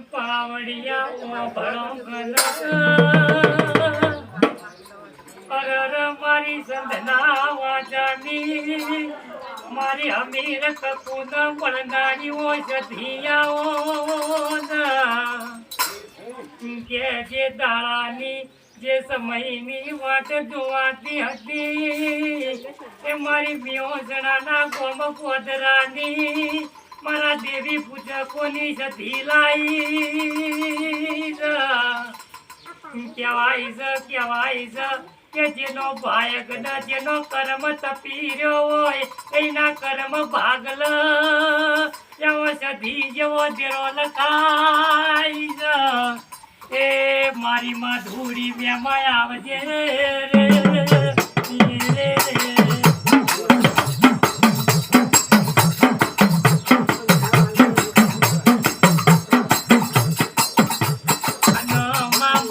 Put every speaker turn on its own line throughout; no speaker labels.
પાવડિયા ભણો અરર મારી સંધના વાજાની મારી અમીર કપૂન વળનારી હોય સધિયાઓ કે જે દાળાની જે સમયની વાટ જોવાતી હતી એ મારી બ્યોજણાના ગોમ પોદરાની મારા દેવી પૂજકોની સધી લાઈ કહેવાય કે જેનો ભાયક ન જેનો કર્મ તપી રહ્યો હોય એના કર્મ ભાગલ એવો સધી જેવો દેરો લખાય એ મારી માં ધૂળી વેમાં આવજે રે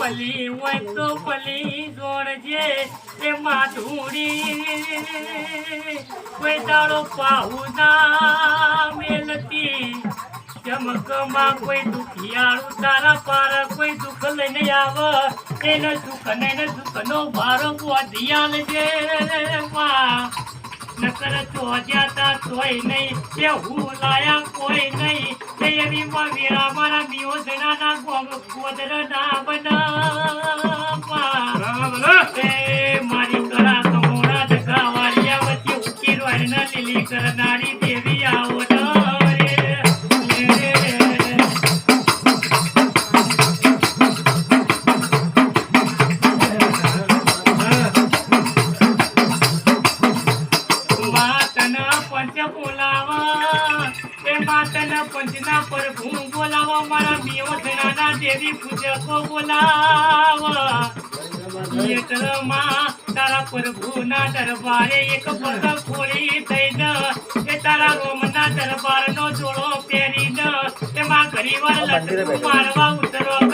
પલી હોય તો પલી જોડજે એ માધુરી કોઈ દાડો પાહુના મેલતી ચમકમાં કોઈ દુખિયાળું તારા પાર કોઈ દુઃખ લઈને આવ એને દુઃખનો ભારો બોધિયાલ છે નકર ચોજ્યાતા તોય નહીં એ હું લાયા કોઈ નહીં એ એવી વીરા મારા મિયોજનાના ગોદર ના બનાવા મારી કરા તો મોડા ધગા વાળિયા વચ્ચે ઉકી રોયના લીલી કરનારી દેવી આવો પંચના પ્રભુ બોલાવો મારા મિયોજનાના દેવી પૂજકો બોલાવો એટલમાં તારા પ્રભુના દરબારે એક પગ ખોલી થઈને એ તારા રોમના દરબારનો જોડો પહેરીને એમાં ઘણીવાર લટકું મારવા ઉતરો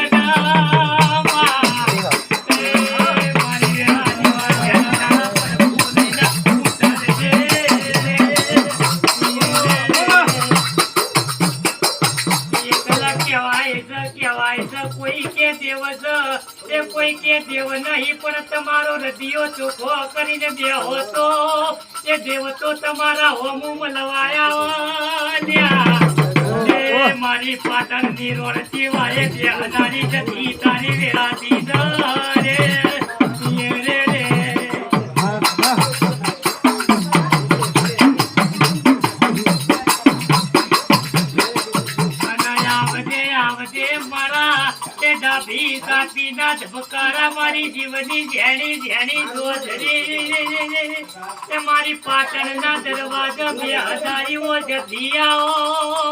કોઈ કે દેવ નહીં પણ તમારો હૃદયો ચોખ્ખો કરીને બેહો તો એ દેવ તો તમારા હોમું મલવાયા મારી પાટણની રોડ સિવાય બેહનારી જતી તારી વેરાતી રે ડાભી કાપીના ધબકારા મારી જીવની ઝેણી ઝેણી જોધરી એ મારી પાટણના દરવાજા બે હજારીઓ જધિયાઓ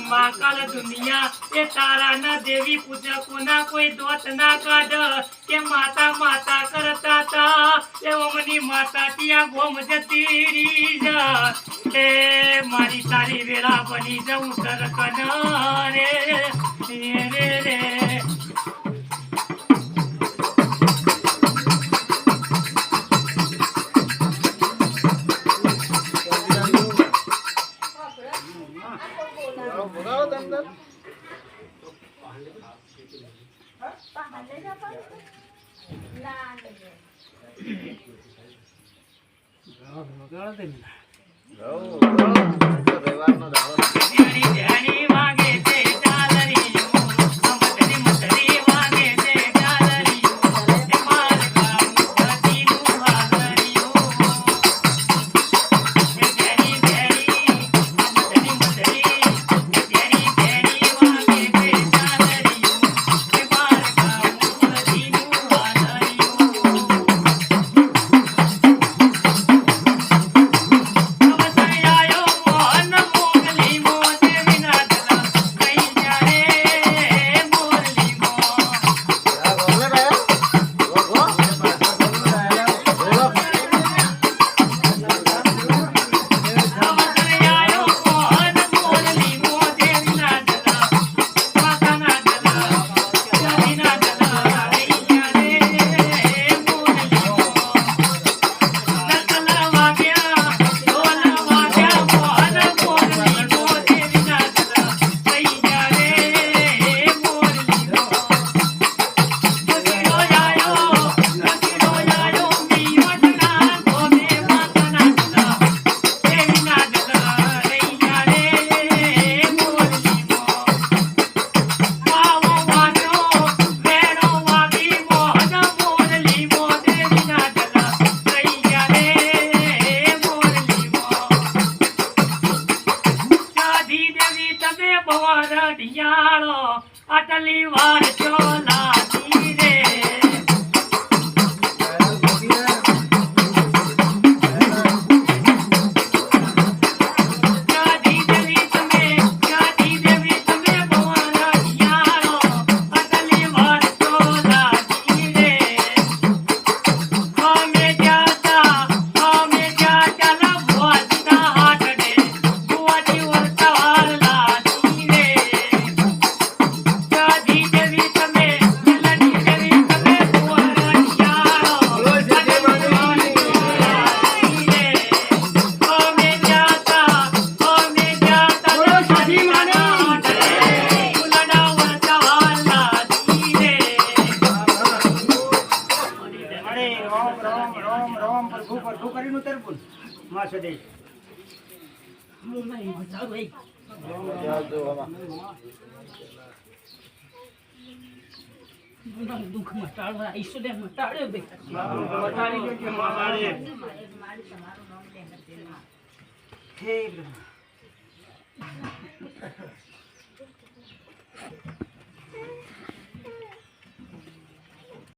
માકાલ દુનિયા એ તારાના દેવી પૂજકોના કોઈ દોત ના કાઢ કે માતા માતા કરતા તા એ ઓમની માતા ત્યાં ગોમ જતી રીજ એ મારી તારી વેળા બની જવું સરકન રે રે રે તમે બવાર ઢિયાળો આટલી વાર ચોલાતી રે દુઃખ મટાડવા ઈશ્વરે મટાડ્યો બે મટાડી કે મારે હે બ્રહ્મા